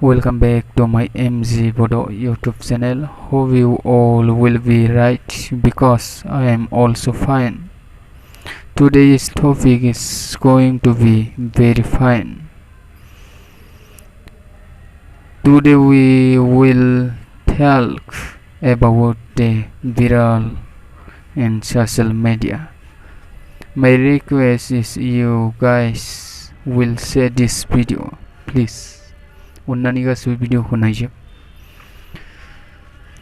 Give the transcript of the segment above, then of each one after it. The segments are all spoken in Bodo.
Welcome back to my bodo YouTube channel. Hope you all will be right because I am also fine. Today's topic is going to be very fine. Today we will talk about the viral in social media. My request is you guys will share this video, please. अन्नानै गासिबो भिडिअखौ नायजोब।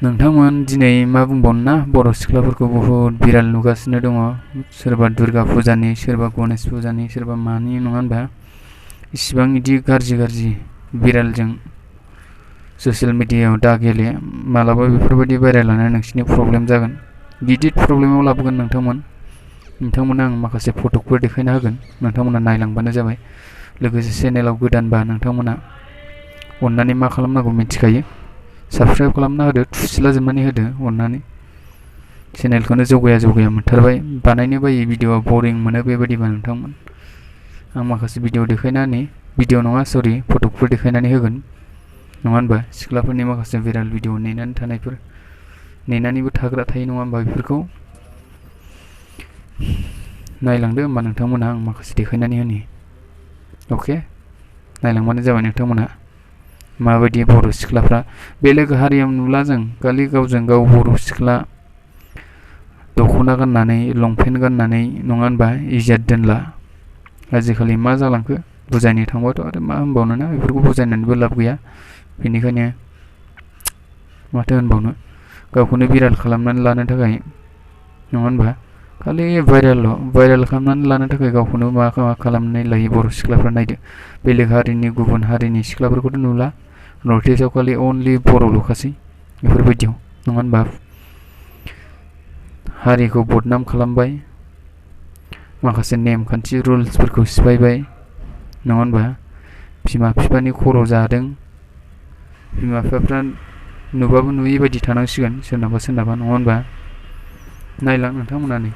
नोंथांमोन दिनै मा बुंबावनो ना बर' सिख्लाफोरखौ बहुत भिराल नुगासिनो दङ। सोरबा दुर्गा फुजानि, सोरबा गणेश फुजानि, सोरबा मानि नङा होनबा? इसिबां इदि गाज्रि भिरालजों ससियेल मिडियायाव दा गेले। मालाबा बेफोरबायदि भाइरालानो नोंसिनि प्रब्लेम जागोन। गिदिर प्रब्लेमाव लाबोगोन नोंथांमोना आं माखासे फटकफोर देखायना होगोन। नोंथांमोना नायलांबानो जाबाय। लोगोसे चेनेलाव गोदानबा नोंथांमोना अन्नानै मा खालामनांगौ मिथिखायो। साबस्क्राइब खालामना होदो, थुसिला जोबनानै होदो अन्नानै। चेनेलखौनो जौगाया मोनथारबाय। बानायनो बायो भिडिअआ बरिं मोनो बेबायदिबा नोंथांमोन। आं माखासे भिडिअ देखायनानै भिडिअ नङा सरि फटकफोर देखायनानै होगोन। नङा होनबा? सिख्लाफोरनि माखासे भाइराल भिडिअ नेनानै थानायफोर नेनानैबो थाग्रा थायो नङा होनबा? बेफोरखौ नायलांदो होनबा नोंथांमोना आं माखासे देखायनानै होनि। अके? नायलांबानो जाबाय नोंथांमोना। माबायदि बर' सिख्लाफ्रा बेलेग हारियाव नुला जों खालि गावजों गाव बर' सिख्ला दख'ना गाननानै लंपेन्ट गाननानै नङा होनबा इज्जत दोनला। आजिखालि मा जालांखो बुजायनो थांबाथ' आरो मा होनबावनो ना बेफोरखौ बुजायनानैबो लाब गैया। बेनिखायनो माथो होनबावनो गावखौनो भिराल खालामनानै लानो थाखाय नङा होनबा खालि भाइराल खालामनानै लानो थाखाय गावखौनो मा खालामनानै लायो बर' सिख्लाफ्रा। नायदो बेलेग हारिनि गुबुन हारिनि सिख्लाफोरखौथ' नुला। नर्थ इस्टआव खालि अनलि बर'ल'खासै बेफोरबायदियाव नङा होनबा? हारिखौ बदनाम खालामबाय, माखासे नेमखान्थि रुल्सफोरखौ सिफायबाय नङा होनबा? बिमा बिफानि खर' जादों। बिमा बिफाफ्रा नुबाबो नुयै बायदि थानांसिगोन सोरनाबा नङा होनबा? नायलां नोंथांमोना नै